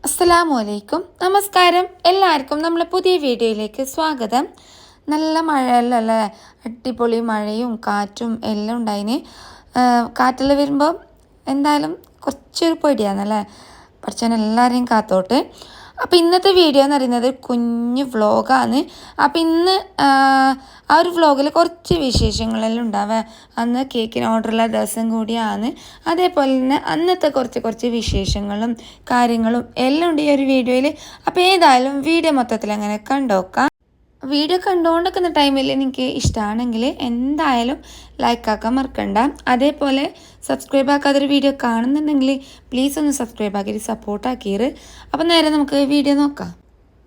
അസ്സലാമലൈക്കും നമസ്കാരം എല്ലാവർക്കും നമ്മളെ പുതിയ വീഡിയോയിലേക്ക് സ്വാഗതം. നല്ല മഴയല്ലേ, അടിപൊളി മഴയും കാറ്റും എല്ലാം ഉണ്ടായിന്. കാറ്റിൽ വരുമ്പോൾ എന്തായാലും കുറച്ചൊരു പേടിയാണല്ലേ. പഠിച്ചാൽ എല്ലാവരെയും കാത്തോട്ട്. അപ്പോൾ ഇന്നത്തെ വീഡിയോ എന്ന് പറയുന്നത് കുഞ്ഞു വ്ളോഗാണ്. അപ്പോൾ ഇന്ന് ആ ഒരു വ്ളോഗിൽ കുറച്ച് വിശേഷങ്ങളെല്ലാം ഉണ്ടാവുക. അന്ന് കേക്കിന് ഓർഡറുള്ള ദിവസം കൂടിയാണ്. അതേപോലെ തന്നെ അന്നത്തെ കുറച്ച് വിശേഷങ്ങളും കാര്യങ്ങളും എല്ലാം ഉണ്ട് ഈ ഒരു വീഡിയോയിൽ. അപ്പോൾ ഏതായാലും വീഡിയോ മൊത്തത്തിൽ അങ്ങനെ കണ്ടോക്കാം. വീഡിയോ കണ്ടുകൊണ്ടിരിക്കുന്ന ടൈമിൽ എനിക്ക് ഇഷ്ടമാണെങ്കിൽ എന്തായാലും ലൈക്കാക്കാൻ മറക്കണ്ട. അതേപോലെ സബ്സ്ക്രൈബ് ആക്കാതൊരു വീഡിയോ കാണുന്നുണ്ടെങ്കിൽ പ്ലീസ് ഒന്ന് സബ്സ്ക്രൈബ് ആക്കിയിട്ട് സപ്പോർട്ടാക്കിയത്. അപ്പം നേരെ നമുക്ക് വീഡിയോ നോക്കാം.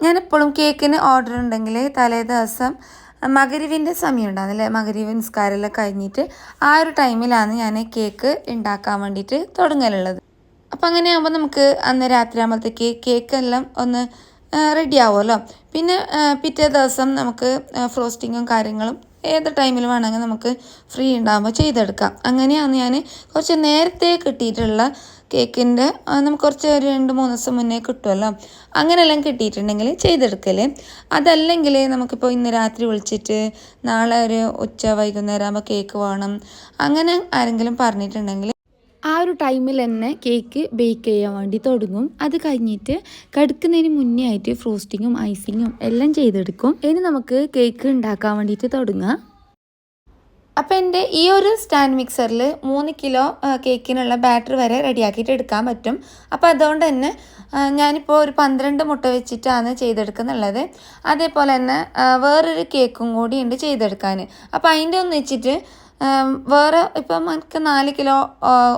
ഞാനെപ്പോഴും കേക്കിന് ഓർഡർ ഉണ്ടെങ്കിൽ തലേ ദിവസം മഗ്‌രിബിൻ്റെ സമയം ഉണ്ടാകുന്നില്ലേ, മഗ്‌രിബ് നിസ്കാരമെല്ലാം കഴിഞ്ഞിട്ട് ആ ഒരു ടൈമിലാണ് ഞാൻ കേക്ക് ഉണ്ടാക്കാൻ വേണ്ടിയിട്ട് തുടങ്ങലുള്ളത്. അപ്പം അങ്ങനെയാകുമ്പോൾ നമുക്ക് അന്ന് രാത്രി ആകുമ്പോഴത്തേക്ക് കേക്കെല്ലാം ഒന്ന് റെഡി ആവുമല്ലോ. പിന്നെ പിറ്റേ ദിവസം നമുക്ക് ഫ്രോസ്റ്റിങ്ങും കാര്യങ്ങളും ഏത് ടൈമിൽ വേണമെങ്കിൽ നമുക്ക് ഫ്രീ ഉണ്ടാകുമ്പോൾ ചെയ്തെടുക്കാം. അങ്ങനെയാണ് ഞാൻ കുറച്ച് നേരത്തെ കിട്ടിയിട്ടുള്ള കേക്കിൻ്റെ നമുക്ക് കുറച്ച് ഒരു 2-3 ദിവസം മുന്നേ കിട്ടുമല്ലോ, അങ്ങനെയെല്ലാം കിട്ടിയിട്ടുണ്ടെങ്കിൽ ചെയ്തെടുക്കൽ. അതല്ലെങ്കിൽ നമുക്കിപ്പോൾ ഇന്ന് രാത്രി വിളിച്ചിട്ട് നാളെ ഒരു വൈകുന്നേരം ആകുമ്പോൾ കേക്ക് വേണം അങ്ങനെ ആരെങ്കിലും പറഞ്ഞിട്ടുണ്ടെങ്കിൽ ആ ഒരു ടൈമിൽ തന്നെ കേക്ക് ബേക്ക് ചെയ്യാൻ വേണ്ടി തുടങ്ങും. അത് കഴിഞ്ഞിട്ട് കടുക്കുന്നതിന് മുന്നേ ആയിട്ട് ഫ്രോസ്റ്റിങ്ങും ഐസിങ്ങും എല്ലാം ചെയ്തെടുക്കും. ഇനി നമുക്ക് കേക്ക് ഉണ്ടാക്കാൻ വേണ്ടിയിട്ട് തുടങ്ങാം. അപ്പോൾ എൻ്റെ ഈ ഒരു സ്റ്റാൻഡ് മിക്സറിൽ 3 കിലോ കേക്കിനുള്ള ബാറ്റർ വരെ റെഡിയാക്കിയിട്ട് എടുക്കാൻ പറ്റും. അപ്പോൾ അതുകൊണ്ട് തന്നെ ഞാനിപ്പോൾ ഒരു 12 മുട്ട വെച്ചിട്ടാണ് ചെയ്തെടുക്കുന്നുള്ളത്. അതേപോലെ തന്നെ വേറൊരു കേക്കും കൂടി ഉണ്ട് ചെയ്തെടുക്കാൻ. അപ്പോൾ അതിൻ്റെ ഒന്ന് വെച്ചിട്ട് വേറെ ഇപ്പം എനിക്ക് 4 കിലോ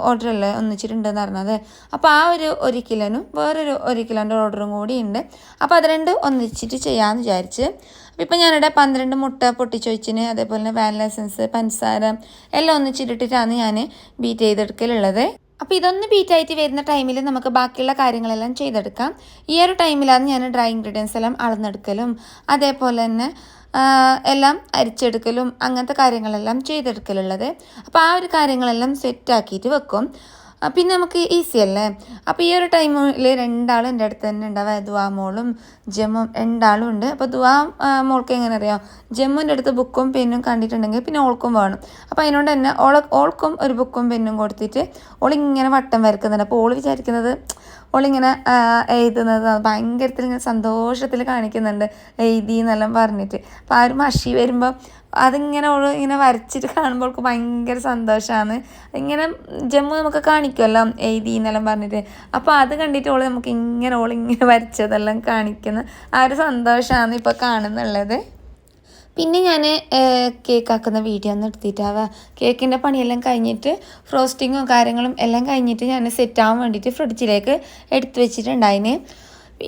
ഓർഡറല്ലേ ഒന്നിച്ചിട്ടുണ്ടെന്ന് പറഞ്ഞത്. അപ്പോൾ ആ ഒരു 1 കിലോനും വേറൊരു 1 കിലോൻ്റെ ഓർഡറും കൂടി ഉണ്ട്. അപ്പോൾ അത് രണ്ടും ഒന്നിച്ചിട്ട് ചെയ്യാമെന്ന് വിചാരിച്ച്. അപ്പോൾ ഇപ്പം ഞാനിവിടെ 12 മുട്ട പൊട്ടിച്ചൊഴിച്ചിന്, അതേപോലെ തന്നെ വാനില എസൻസ്, പഞ്ചസാര എല്ലാം ഒന്നിച്ചിട്ടിട്ടാണ് ഞാൻ ബീറ്റ് ചെയ്തെടുക്കലുള്ളത്. അപ്പോൾ ഇതൊന്ന് ബീറ്റായിട്ട് വരുന്ന ടൈമിൽ നമുക്ക് ബാക്കിയുള്ള കാര്യങ്ങളെല്ലാം ചെയ്തെടുക്കാം. ഈ ഒരു ടൈമിലാണ് ഞാൻ ഡ്രൈ ഇൻഗ്രീഡിയൻസ് എല്ലാം അളന്നെടുക്കലും അതേപോലെ തന്നെ എല്ലാം അരിച്ചെടുക്കലും അങ്ങനത്തെ കാര്യങ്ങളെല്ലാം ചെയ്തെടുക്കലുള്ളത്. അപ്പോൾ ആ ഒരു കാര്യങ്ങളെല്ലാം സെറ്റാക്കിയിട്ട് വെക്കും. പിന്നെ നമുക്ക് ഈസി അല്ലേ. അപ്പോൾ ഈ ഒരു ടൈമിൽ 2 ആൾ എൻ്റെ അടുത്ത് തന്നെ ഉണ്ടാവുക. ദുവാ മോളും ജമ്മും 2 ആളും ഉണ്ട്. അപ്പോൾ ദുവാ മോൾക്ക് എങ്ങനെ അറിയാം, ജമ്മുവിൻ്റെ അടുത്ത് ബുക്കും പെന്നും കണ്ടിട്ടുണ്ടെങ്കിൽ പിന്നെ ഓൾക്കും വേണം. അപ്പോൾ അതിനോട് തന്നെ ഓൾക്കും ഒരു ബുക്കും പെന്നും കൊടുത്തിട്ട് ഓളിങ്ങനെ വട്ടം വരക്കുന്നുണ്ട്. അപ്പോൾ ഓൾ വിചാരിക്കുന്നത് ഓളിങ്ങനെ എഴുതുന്നത് ഭയങ്കരത്തിൽ ഇങ്ങനെ സന്തോഷത്തിൽ കാണിക്കുന്നുണ്ട്, എഴുതി എന്നെല്ലാം പറഞ്ഞിട്ട്. അപ്പോൾ ആ ഒരു മഷി വരുമ്പോൾ അതിങ്ങനെ ഓൾ ഇങ്ങനെ വരച്ചിട്ട് കാണുമ്പോൾ ഓൾക്ക് ഭയങ്കര സന്തോഷമാണ്. ഇങ്ങനെ ജമ്മു നമുക്ക് കാണിക്കുമല്ലോ എഴുതി എന്നെല്ലാം പറഞ്ഞിട്ട്. അപ്പോൾ അത് കണ്ടിട്ട് ഓളിങ്ങനെ വരച്ചതെല്ലാം കാണിക്കുന്ന ആ ഒരു സന്തോഷമാണ് ഇപ്പോൾ കാണുന്നുള്ളത്. പിന്നെ ഞാൻ കേക്കാക്കുന്ന വീഡിയോ ഒന്ന് എടുത്തിട്ടാവുക. കേക്കിൻ്റെ പണിയെല്ലാം കഴിഞ്ഞിട്ട് ഫ്രോസ്റ്റിങ്ങും കാര്യങ്ങളും എല്ലാം കഴിഞ്ഞിട്ട് ഞാൻ സെറ്റാകാൻ വേണ്ടിയിട്ട് ഫ്രിഡ്ജിലേക്ക് എടുത്തു വെച്ചിട്ടുണ്ടായിന്.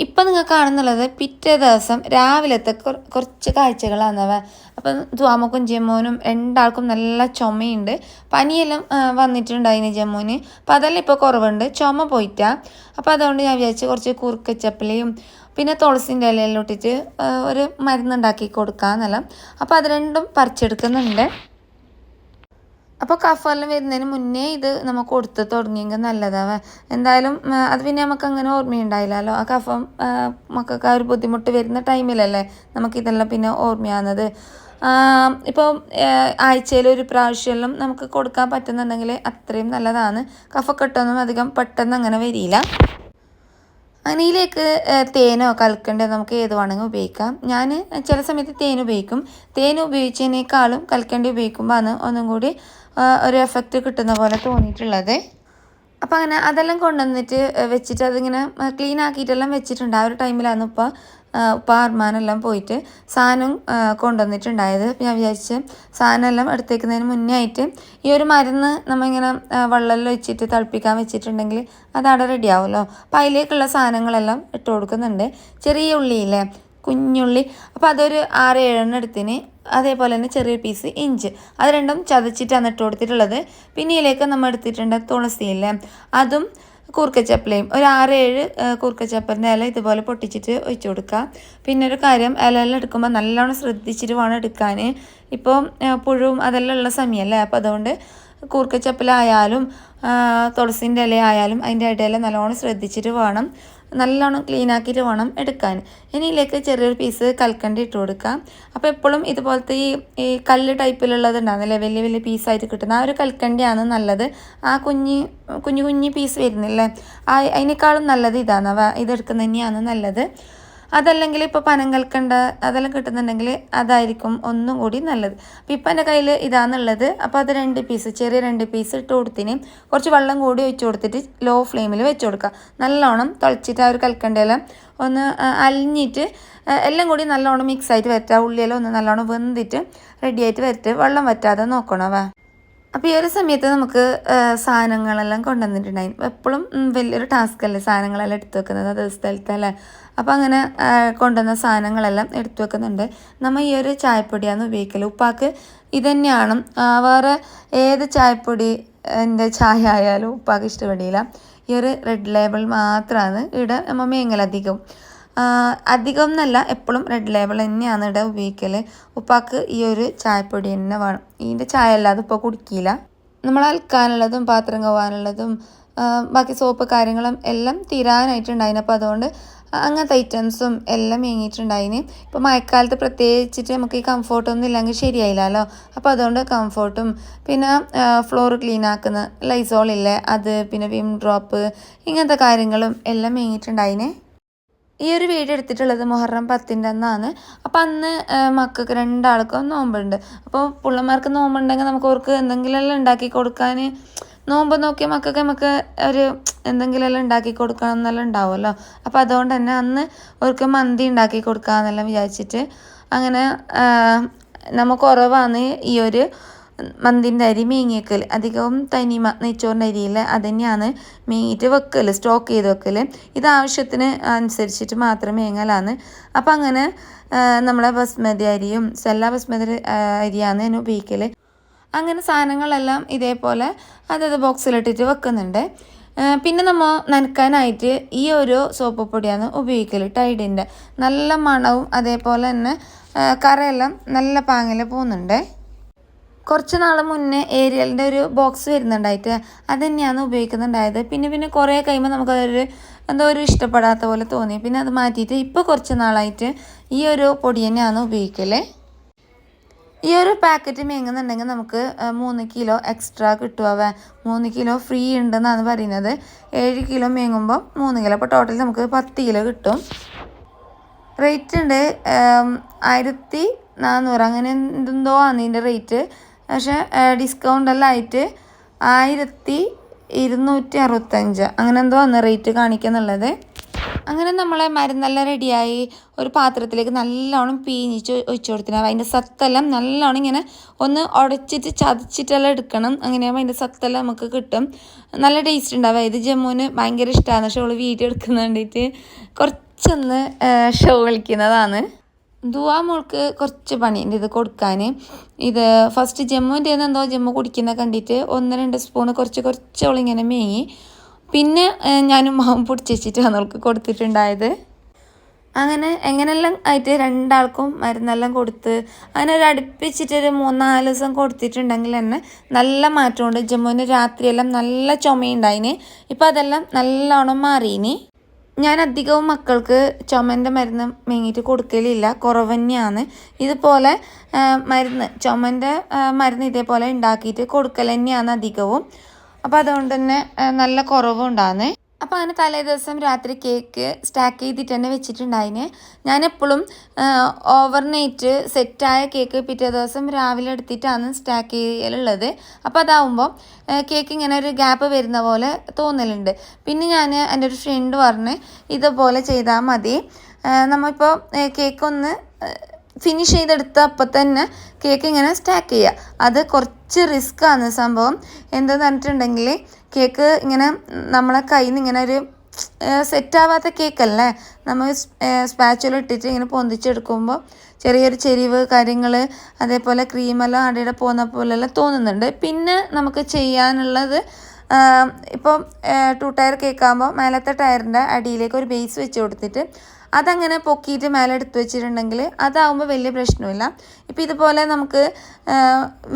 ഇപ്പം നിങ്ങൾ കാണുന്നുള്ളത് പിറ്റേ ദിവസം രാവിലത്തെ കുറച്ച് കാഴ്ചകളാണവ. അപ്പം ദ്വാമക്കും ജമ്മുവിനും 2 ആൾക്കും നല്ല ചുമയുണ്ട്, പനിയെല്ലാം വന്നിട്ടുണ്ടായിന് ജമ്മുവിന്. അപ്പോൾ അതെല്ലാം ഇപ്പോൾ കുറവുണ്ട്, ചുമ പോയിട്ടാ. അപ്പോൾ അതുകൊണ്ട് ഞാൻ വിചാരിച്ചു കുറച്ച് കൂർക്കച്ചപ്പിലയും പിന്നെ തുളസിൻ്റെ ഇലയെല്ലാം ഇട്ടിട്ട് ഒരു മരുന്നുണ്ടാക്കി കൊടുക്കാമെന്നെല്ലാം. അപ്പോൾ അത് രണ്ടും പറിച്ചെടുക്കുന്നുണ്ട്. അപ്പോൾ കഫെല്ലാം വരുന്നതിന് മുന്നേ ഇത് നമുക്ക് കൊടുത്ത് തുടങ്ങിയെങ്കിൽ നല്ലതാവേ. എന്തായാലും അത് പിന്നെ നമുക്ക് അങ്ങനെ ഓർമ്മയുണ്ടായില്ലല്ലോ. ആ കഫം മക്കൾക്ക് ആ ഒരു ബുദ്ധിമുട്ട് വരുന്ന ടൈമിലല്ലേ നമുക്കിതെല്ലാം പിന്നെ ഓർമ്മയാകുന്നത്. ഇപ്പോൾ ആഴ്ചയിൽ ഒരു പ്രാവശ്യമെല്ലാം നമുക്ക് കൊടുക്കാൻ പറ്റുന്നുണ്ടെങ്കിൽ അത്രയും നല്ലതാണ്. കഫക്കെട്ടൊന്നും അധികം പെട്ടെന്ന് അങ്ങനെ വരില്ല. അതിലേക്ക് തേനോ കൽക്കണ്ടോ നമുക്ക് ഏത് വേണമെങ്കിൽ ഉപയോഗിക്കാം. ഞാൻ ചില സമയത്ത് തേൻ ഉപയോഗിക്കും. തേൻ ഉപയോഗിച്ചതിനേക്കാളും കൽക്കണ്ടി ഉപയോഗിക്കുമ്പോൾ ആണ് ഒന്നും കൂടി ഒരു എഫക്റ്റ് കിട്ടുന്ന പോലെ തോന്നിയിട്ടുള്ളത്. അപ്പോൾ അങ്ങനെ അതെല്ലാം കൊണ്ടുവന്നിട്ട് വെച്ചിട്ട് അതിങ്ങനെ ക്ലീൻ ആക്കിയിട്ടെല്ലാം വെച്ചിട്ടുണ്ട്. ആ ഒരു ടൈമിലാണ് ഉപ്പ അർമാനെല്ലാം പോയിട്ട് സാധനം കൊണ്ടുവന്നിട്ടുണ്ടായത്. ഞാൻ വിചാരിച്ച് സാധനമെല്ലാം എടുത്തേക്കുന്നതിന് മുന്നേ ആയിട്ട് ഈ ഒരു മരുന്ന് നമ്മളിങ്ങനെ വെള്ളമെല്ലാം വെച്ചിട്ട് തിളപ്പിക്കാൻ വെച്ചിട്ടുണ്ടെങ്കിൽ അതവിടെ റെഡി ആവുമല്ലോ. അപ്പോൾ അതിലേക്കുള്ള സാധനങ്ങളെല്ലാം ഇട്ട് കൊടുക്കുന്നുണ്ട്. ചെറിയ ഉള്ളിയില്ലേ, കുഞ്ഞുള്ളി, അപ്പോൾ അതൊരു 6-7 എടുത്തിന്. അതേപോലെ തന്നെ ചെറിയ പീസ് ഇഞ്ചി, അത് രണ്ടും ചതച്ചിട്ടാണ് ഇട്ട് കൊടുത്തിട്ടുള്ളത്. പിന്നെ ഇതിലേക്ക് നമ്മൾ എടുത്തിട്ടുണ്ട് തുളസിയില്ലേ, അതും കൂർക്കച്ചപ്പലയും ഒരു 6-7 കൂർക്കച്ചപ്പലിൻ്റെ ഇല ഇതുപോലെ പൊട്ടിച്ചിട്ട് ഒഴിച്ചു കൊടുക്കുക. പിന്നെ ഒരു കാര്യം, ഇലയെല്ലാം എടുക്കുമ്പോൾ നല്ലോണം ശ്രദ്ധിച്ചിട്ട് വേണം എടുക്കാൻ. ഇപ്പോൾ പുഴുവും അതെല്ലാം ഉള്ള സമയമല്ലേ. അപ്പോൾ അതുകൊണ്ട് കൂർക്കച്ചപ്പലായാലും തുളസിൻ്റെ ഇല ആയാലും അതിൻ്റെ ഇടയിൽ നല്ലോണം ശ്രദ്ധിച്ചിട്ട് വേണം നല്ലോണം ക്ലീൻ ആക്കിയിട്ട് വേണം എടുക്കാൻ. ഇനി ഇതിലേക്ക് ചെറിയൊരു പീസ് കൽക്കണ്ടി ഇട്ട് കൊടുക്കാം. അപ്പോൾ എപ്പോഴും ഇതുപോലത്തെ ഈ കല്ല് ടൈപ്പിലുള്ളത് ഉണ്ടാകുന്നില്ലേ, വലിയ വലിയ പീസായിട്ട് കിട്ടുന്ന ആ ഒരു കൽക്കണ്ടിയാണ് നല്ലത്. ആ കുഞ്ഞു പീസ് വരുന്നില്ലേ, അതിനേക്കാളും നല്ലത് ഇതാണ്, ഇതെടുക്കുന്നത് തന്നെയാണ് നല്ലത്. അതല്ലെങ്കിൽ ഇപ്പോൾ പനം കൽക്കണ്ട അതെല്ലാം കിട്ടുന്നുണ്ടെങ്കിൽ അതായിരിക്കും ഒന്നും കൂടി നല്ലത്. അപ്പോൾ ഇപ്പം എൻ്റെ കയ്യിൽ ഇതാണുള്ളത്. അപ്പോൾ അത് ചെറിയ 2 പീസ് ഇട്ട് കൊടുത്തിന്. കുറച്ച് വെള്ളം കൂടി ഒഴിച്ച് കൊടുത്തിട്ട് ലോ ഫ്ലെയിമിൽ വെച്ച് കൊടുക്കുക. നല്ലോണം തിളച്ചിട്ട് ആ ഒരു കൽക്കണ്ടയെല്ലാം ഒന്ന് അലിഞ്ഞിട്ട് എല്ലാം കൂടി നല്ലോണം മിക്സ് ആയിട്ട് വരട്ടുക. ഉള്ളിയെല്ലാം ഒന്ന് നല്ലോണം വെന്തിട്ട് റെഡിയായിട്ട് വരട്ട്, വെള്ളം വറ്റാതെ നോക്കണവ. അപ്പോൾ ഈ ഒരു സമയത്ത് നമുക്ക് സാധനങ്ങളെല്ലാം കൊണ്ടുവന്നിട്ടുണ്ടായിരുന്നു. എപ്പോഴും വലിയൊരു ടാസ്കല്ലേ സാധനങ്ങളെല്ലാം എടുത്തു വെക്കുന്നത് അതേ സ്ഥലത്തല്ലേ. അപ്പോൾ അങ്ങനെ കൊണ്ടുവന്ന സാധനങ്ങളെല്ലാം എടുത്തു വെക്കുന്നുണ്ട്. നമ്മൾ ഈ ഒരു ചായപ്പൊടിയാണ് ഉപയോഗിക്കൽ. ഉപ്പാക്ക് ഇതന്നെയാണ്, വേറെ ഏത് ചായപ്പൊടി എൻ്റെ ചായ ആയാലും ഉപ്പാക്ക് ഇഷ്ടപ്പെടില്ല. ഈ ഒരു റെഡ് ലേബിൾ മാത്രമാണ് ഇവിടെ നമ്മൾ മേങ്ങലധികം എന്നല്ല, എപ്പോഴും റെഡ് ലേബിൾ തന്നെയാണ് ഇവിടെ ഉപയോഗിക്കൽ. ഉപ്പാക്ക് ഈ ഒരു ചായപ്പൊടി തന്നെ വേണം. ഇതിൻ്റെ ചായ അല്ലാതെ ഇപ്പോൾ കുടിക്കില്ല. നമ്മൾ അലക്കാനുള്ളതും പാത്രം കഴുകാനുള്ളതും ബാക്കി സോപ്പ് കാര്യങ്ങളും എല്ലാം തീരാനായിട്ടുണ്ടായിന്. അപ്പോൾ അതുകൊണ്ട് അങ്ങനത്തെ ഐറ്റംസും എല്ലാം മേങ്ങിയിട്ടുണ്ടായിന്. ഇപ്പോൾ മഴക്കാലത്ത് പ്രത്യേകിച്ചിട്ട് നമുക്ക് ഈ കംഫോർട്ടൊന്നും ഇല്ലെങ്കിൽ ശരിയായില്ലല്ലോ. അപ്പോൾ അതുകൊണ്ട് കംഫോർട്ടും പിന്നെ ഫ്ലോർ ക്ലീൻ ആക്കുന്ന ലൈസോളില്ലേ അത്, പിന്നെ വിം ഡ്രോപ്പ്, ഇങ്ങനത്തെ കാര്യങ്ങളും എല്ലാം മേങ്ങിയിട്ടുണ്ടായിന്. ഈ ഒരു വീഡിയോ എടുത്തിട്ടുള്ളത് മുഹറം 10-ൻ്റെ അന്നാണ്. അപ്പം അന്ന് മക്കൾക്ക് 2 ആൾക്കും നോമ്പുണ്ട്. അപ്പോൾ പിള്ളമാർക്ക് നോമ്പുണ്ടെങ്കിൽ നമുക്ക് അവർക്ക് എന്തെങ്കിലുമെല്ലാം ഉണ്ടാക്കി കൊടുക്കാൻ, നോമ്പ് നോക്കിയ മക്കൾക്ക് നമുക്ക് ഒരു എന്തെങ്കിലുമെല്ലാം ഉണ്ടാക്കി കൊടുക്കണം എന്നെല്ലാം ഉണ്ടാവുമല്ലോ. അപ്പോൾ അതുകൊണ്ട് തന്നെ അന്ന് അവർക്ക് മന്തി ഉണ്ടാക്കി കൊടുക്കാമെന്നെല്ലാം വിചാരിച്ചിട്ട് അങ്ങനെ നമുക്ക് കുറവാണ് ഈ ഒരു മന്തിൻ്റെ അരി മേങ്ങിയേക്കൽ. അധികവും തനിമ നെയ്ച്ചോറിൻ്റെ അരിയിൽ അത് തന്നെയാണ് മേങ്ങിയിട്ട് വെക്കൽ, സ്റ്റോക്ക് ചെയ്ത് വെക്കൽ. ഇത് ആവശ്യത്തിന് അനുസരിച്ചിട്ട് മാത്രം മേങ്ങലാണ്. അപ്പം അങ്ങനെ നമ്മളെ ബസ്മതി അരിയും സെല്ല ബസ്മതി അരിയാണ് ഞാൻ ഉപയോഗിക്കൽ. അങ്ങനെ സാധനങ്ങളെല്ലാം ഇതേപോലെ അതത് ബോക്സിലിട്ടിട്ട് വെക്കുന്നുണ്ട്. പിന്നെ നമ്മൾ നനക്കാനായിട്ട് ഈ ഒരു സോപ്പ് പൊടിയാണ് ഉപയോഗിക്കൽ, ടൈഡിൻ്റെ. നല്ല മണവും അതേപോലെ തന്നെ കറയെല്ലാം നല്ല പാങ്ങിൽ പോകുന്നുണ്ട്. കുറച്ച് നാൾ മുന്നേ ഏരിയലിൻ്റെ ഒരു ബോക്സ് വരുന്നുണ്ടായിട്ട് അത് തന്നെയാണ് ഉപയോഗിക്കുന്നുണ്ടായത്. പിന്നെ കുറേ കഴിയുമ്പോൾ നമുക്കതൊരു എന്തോ ഒരു ഇഷ്ടപ്പെടാത്ത പോലെ തോന്നി. പിന്നെ അത് മാറ്റിയിട്ട് ഇപ്പോൾ കുറച്ച് നാളായിട്ട് ഈ ഒരു പൊടി തന്നെയാണ് ഉപയോഗിക്കൽ. ഈ ഒരു പാക്കറ്റ് മേങ്ങുന്നുണ്ടെങ്കിൽ നമുക്ക് 3 കിലോ എക്സ്ട്രാ കിട്ടുക. 3 കിലോ ഫ്രീ ഉണ്ടെന്നാണ് പറയുന്നത്. 7 കിലോ മേങ്ങുമ്പോൾ 3 കിലോ, അപ്പോൾ ടോട്ടൽ നമുക്ക് 10 കിലോ കിട്ടും. റേറ്റ് ഉണ്ട് 1400 അങ്ങനെ എന്തോ ആണ് ഇതിൻ്റെ റേറ്റ്. പക്ഷേ ഡിസ്കൗണ്ട് എല്ലാം ആയിട്ട് 1265 അങ്ങനെ എന്തോ ആണ് റേറ്റ് കാണിക്കുന്നുള്ളത്. അങ്ങനെ നമ്മളെ മരുന്നെല്ലാം റെഡിയായി ഒരു പാത്രത്തിലേക്ക് നല്ലോണം പീഞ്ഞിച്ച് ഒഴിച്ചു കൊടുത്തിട്ട് അതിൻ്റെ സത്തെല്ലാം നല്ലോണം ഇങ്ങനെ ഒന്ന് ഉടച്ചിട്ട് ചതച്ചിട്ടെല്ലാം എടുക്കണം. അങ്ങനെയാകുമ്പോൾ അതിൻ്റെ സത്തെല്ലാം നമുക്ക് കിട്ടും. നല്ല ടേസ്റ്റ് ഉണ്ടാവുക. ഇത് ജമ്മുവിന് ഭയങ്കര ഇഷ്ടമാണ്. പക്ഷേ അവൾ വീഡിയോ എടുക്കുന്ന വേണ്ടിയിട്ട് കുറച്ചൊന്ന് ഷോ കളിക്കുന്നതാണ്. ദുവാ മോൾക്ക് കുറച്ച് പണിയുണ്ട് ഇത് കൊടുക്കാൻ. ഇത് ഫസ്റ്റ് ജമ്മുവിൻ്റെ എന്തോ ജമ്മു കുടിക്കുന്ന കണ്ടിട്ട് 1-2 സ്പൂണ് കുറച്ച് അവളിങ്ങനെ മേങ്ങി. പിന്നെ ഞാനും മാവും പൊടിച്ചിട്ടാണ് അവൾക്ക് കൊടുത്തിട്ടുണ്ടായത്. അങ്ങനെ എങ്ങനെയെല്ലാം ആയിട്ട് 2 ആൾക്കും മരുന്നെല്ലാം കൊടുത്ത് അങ്ങനെ ഒരു അടുപ്പിച്ചിട്ടൊരു 3-4 ദിവസം കൊടുത്തിട്ടുണ്ടെങ്കിൽ തന്നെ നല്ല മാറ്റമുണ്ട്. ജമ്മുവിന് രാത്രിയെല്ലാം നല്ല ചുമയുണ്ടായിന്. ഇപ്പം അതെല്ലാം നല്ലോണം മാറീന്. ഞാൻ അധികവും മക്കൾക്ക് ചുമൻ്റെ മരുന്ന് മേങ്ങിയിട്ട് കൊടുക്കലില്ല, കുറവ് തന്നെയാണ്. ഇതുപോലെ ചുമൻ്റെ മരുന്ന് ഇതേപോലെ ഉണ്ടാക്കിയിട്ട് കൊടുക്കൽ തന്നെയാണ് അധികവും. അപ്പോൾ അതുകൊണ്ട് തന്നെ നല്ല കുറവുണ്ടാകുന്നത്. അപ്പോൾ അങ്ങനെ തലേ ദിവസം രാത്രി കേക്ക് സ്റ്റാക്ക് ചെയ്തിട്ട് തന്നെ വെച്ചിട്ടുണ്ടായിന്. ഞാനെപ്പോഴും ഓവർനൈറ്റ് സെറ്റായ കേക്ക് പിറ്റേ ദിവസം രാവിലെ എടുത്തിട്ടാണ് സ്റ്റാക്ക് ചെയ്യലുള്ളത്. അപ്പോൾ അതാവുമ്പോൾ കേക്ക് ഇങ്ങനെ ഒരു ഗ്യാപ്പ് വരുന്ന പോലെ തോന്നലുണ്ട്. പിന്നെ ഞാൻ എൻ്റെ ഒരു ഫ്രണ്ട് പറഞ്ഞ് ഇതുപോലെ ചെയ്താൽ മതി, നമ്മളിപ്പോൾ കേക്ക് ഒന്ന് ഫിനിഷ് ചെയ്തെടുത്ത അപ്പം തന്നെ കേക്ക് ഇങ്ങനെ സ്റ്റാക്ക് ചെയ്യുക. അത് കുറച്ച് റിസ്ക്കാണ് സംഭവം. എന്താണെന്ന് പറഞ്ഞിട്ടുണ്ടെങ്കിൽ കേക്ക് ഇങ്ങനെ നമ്മളെ കയ്യിൽ നിന്ന് ഇങ്ങനെ ഒരു സെറ്റാവാത്ത കേക്കല്ലേ, നമ്മൾ സ്പാച്ചുല ഇട്ടിട്ട് ഇങ്ങനെ പൊന്തിച്ചെടുക്കുമ്പോൾ ചെറിയൊരു ചെരിവ് കാര്യങ്ങൾ അതേപോലെ ക്രീമെല്ലാം അടിയുടെ പോകുന്ന പോലെല്ലാം തോന്നുന്നുണ്ട്. പിന്നെ നമുക്ക് ചെയ്യാനുള്ളത് ഇപ്പോൾ 2 ടയർ കേക്കാകുമ്പോൾ മേലത്തെ ടയറിൻ്റെ അടിയിലേക്ക് ഒരു ബേസ് വെച്ച് കൊടുത്തിട്ട് അതങ്ങനെ പൊക്കിയിട്ട് മേലെ എടുത്ത് വെച്ചിട്ടുണ്ടെങ്കിൽ അതാവുമ്പോൾ വലിയ പ്രശ്നമില്ല. ഇപ്പോൾ ഇതുപോലെ നമുക്ക്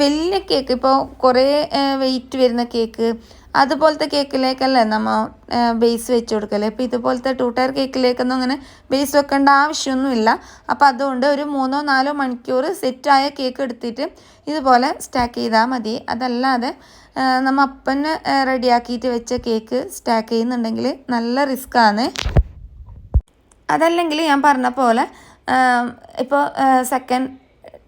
വലിയ കേക്ക്, ഇപ്പോൾ കുറേ വെയിറ്റ് വരുന്ന കേക്ക് അതുപോലത്തെ കേക്കിലേക്കല്ലേ നമ്മൾ ബേസ് വെച്ച് കൊടുക്കല്ലേ. ഇപ്പോൾ ഇതുപോലത്തെ 2 ടയർ കേക്കിലേക്കൊന്നും അങ്ങനെ ബേസ് വെക്കേണ്ട ആവശ്യമൊന്നുമില്ല. അപ്പോൾ അതുകൊണ്ട് ഒരു 3-4 മണിക്കൂർ സെറ്റായ കേക്ക് എടുത്തിട്ട് ഇതുപോലെ സ്റ്റാക്ക് ചെയ്താൽ മതി. അതല്ലാതെ നമ്മൾ അപ്പന്നെ റെഡിയാക്കിയിട്ട് വെച്ച കേക്ക് സ്റ്റാക്ക് ചെയ്യുന്നുണ്ടെങ്കിൽ നല്ല റിസ്ക്കാണ്. അതല്ലെങ്കിൽ ഞാൻ പറഞ്ഞ പോലെ ഇപ്പോൾ സെക്കൻഡ്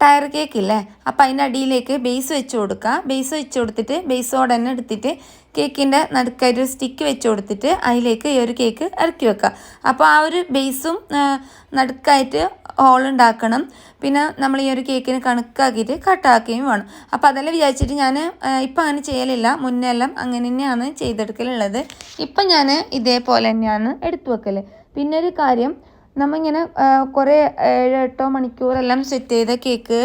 ടയർ കേക്കില്ലേ, അപ്പോൾ അതിൻ്റെ അടിയിലേക്ക് ബേസ് വെച്ച് കൊടുക്കുക. ബേസ് വെച്ച് കൊടുത്തിട്ട് ബേസോടെ തന്നെ എടുത്തിട്ട് കേക്കിൻ്റെ നടുക്കായിട്ട് ഒരു സ്റ്റിക്ക് വെച്ച് കൊടുത്തിട്ട് അതിലേക്ക് ഈ ഒരു കേക്ക് ഇറക്കി വെക്കുക. അപ്പോൾ ആ ഒരു ബേസും നടുക്കായിട്ട് ഹോളുണ്ടാക്കണം. പിന്നെ നമ്മൾ ഈ ഒരു കേക്കിന് കണക്കാക്കിയിട്ട് കട്ടാക്കുകയും വേണം. അപ്പോൾ അതെല്ലാം വിചാരിച്ചിട്ട് ഞാൻ ഇപ്പം അങ്ങനെ ചെയ്യലില്ല. മുന്നേ എല്ലാം അങ്ങനെ തന്നെയാണ് ചെയ്തെടുക്കലുള്ളത്. ഇപ്പം ഞാൻ ഇതേപോലെ തന്നെയാണ് എടുത്തു വെക്കൽ. പിന്നെ ഒരു കാര്യം, നമ്മളിങ്ങനെ കുറേ 7-8 മണിക്കൂറെല്ലാം സെറ്റ് ചെയ്ത കേക്ക്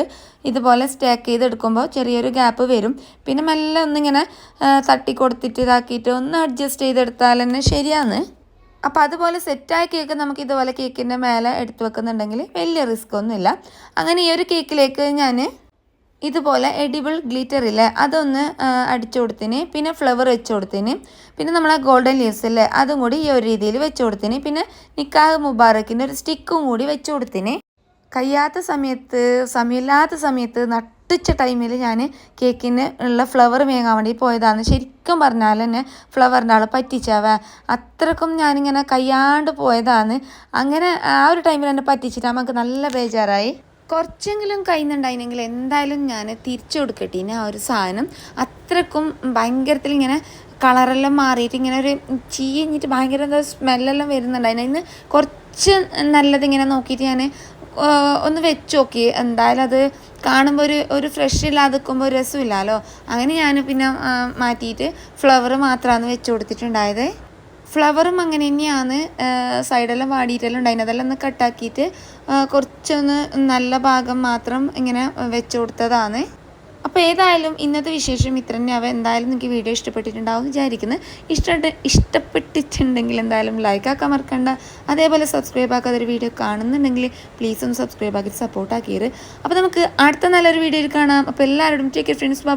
ഇതുപോലെ സ്റ്റാക്ക് ചെയ്തെടുക്കുമ്പോൾ ചെറിയൊരു ഗ്യാപ്പ് വരും. പിന്നെ മെല്ലെ ഒന്നിങ്ങനെ തട്ടിക്കൊടുത്തിട്ട് ഇതാക്കിയിട്ട് ഒന്ന് അഡ്ജസ്റ്റ് ചെയ്തെടുത്താൽ തന്നെ ശരിയാണ്. അപ്പോൾ അതുപോലെ സെറ്റായ കേക്ക് നമുക്ക് ഇതുപോലെ കേക്കിൻ്റെ മേലെ എടുത്ത് വെക്കുന്നുണ്ടെങ്കിൽ വലിയ റിസ്ക് ഒന്നുമില്ല. അങ്ങനെ ഈ ഒരു കേക്കിലേക്ക് ഞാൻ ഇതുപോലെ എഡിബിൾ ഗ്ലിറ്റർ ഇല്ലേ, അതൊന്ന് അടിച്ചു കൊടുത്തിന്. പിന്നെ ഫ്ലവർ വെച്ച് കൊടുത്തിന്. പിന്നെ നമ്മളെ ഗോൾഡൻ ലീവ്സ് ഇല്ലേ, അതും കൂടി ഈ ഒരു രീതിയിൽ വെച്ച് കൊടുത്തിന്. പിന്നെ നിക്കാഹ് മുബാറക്കിൻ്റെ ഒരു സ്റ്റിക്കും കൂടി വെച്ച് കൊടുത്തിന്. കഴിയാത്ത സമയത്ത്, സമയമില്ലാത്ത സമയത്ത്, നട്ടുച്ച ടൈമിൽ ഞാൻ കേക്കിന് ഉള്ള ഫ്ലവർ മേങ്ങാൻ വേണ്ടി പോയതാണ്. ശരിക്കും പറഞ്ഞാൽ തന്നെ ഫ്ലവറിൻ്റെ ആൾ പറ്റിച്ചാവ, അത്രക്കും ഞാനിങ്ങനെ കയ്യാണ്ട് പോയതാണ്. അങ്ങനെ ആ ഒരു ടൈമിൽ എന്നെ പറ്റിച്ചിട്ട് നമുക്ക് നല്ല ബേജാറായി. കുറച്ചെങ്കിലും കഴിയുന്നുണ്ടായിരുന്നെങ്കിൽ എന്തായാലും ഞാൻ തിരിച്ചു കൊടുക്കട്ടീന് ആ ഒരു സാധനം. അത്രക്കും ഭയങ്കരത്തിൽ ഇങ്ങനെ കളറെല്ലാം മാറിയിട്ട് ഇങ്ങനെ ഒരു ചീഞ്ഞിട്ട് ഭയങ്കര എന്തോ സ്മെല്ലെല്ലാം വരുന്നുണ്ടായിരുന്നു. അതിന് കുറച്ച് നല്ലതിങ്ങനെ നോക്കിയിട്ട് ഞാൻ ഒന്ന് വെച്ച് നോക്കി. എന്തായാലും അത് കാണുമ്പോൾ ഒരു ഫ്രഷ് ഇല്ലാതെ നിൽക്കുമ്പോൾ ഒരു രസമില്ലല്ലോ. അങ്ങനെ ഞാൻ പിന്നെ മാറ്റിയിട്ട് ഫ്ലവർ മാത്രമാണ് വെച്ച് കൊടുത്തിട്ടുണ്ടായത്. ഫ്ലവറും അങ്ങനെ തന്നെയാണ്. സൈഡെല്ലാം വാടിയിട്ടെല്ലാം ഉണ്ടായിരുന്നു. അതെല്ലാം ഒന്ന് കട്ടാക്കിയിട്ട് കുറച്ചൊന്ന് നല്ല ഭാഗം മാത്രം ഇങ്ങനെ വെച്ച് കൊടുത്തതാണ്. അപ്പോൾ ഏതായാലും ഇന്നത്തെ വിശേഷം ഇത്ര തന്നെയാവും. എന്തായാലും നിങ്ങൾക്ക് വീഡിയോ ഇഷ്ടപ്പെട്ടിട്ടുണ്ടാവും വിചാരിക്കുന്നത്. ഇഷ്ടപ്പെട്ടിട്ടുണ്ടെങ്കിൽ എന്തായാലും ലൈക്ക് ആക്കാൻ മറക്കണ്ട. അതേപോലെ സബ്സ്ക്രൈബ് ആക്കാതൊരു വീഡിയോ കാണുന്നുണ്ടെങ്കിൽ പ്ലീസ് ഒന്ന് സബ്സ്ക്രൈബ് ആക്കിയിട്ട് സപ്പോർട്ട് ആക്കിയത്. അപ്പോൾ നമുക്ക് അടുത്ത നല്ലൊരു വീഡിയോയിൽ കാണാം. അപ്പോൾ എല്ലാവരോടും ടേക്ക് കെയർ ഫ്രണ്ട്സ്.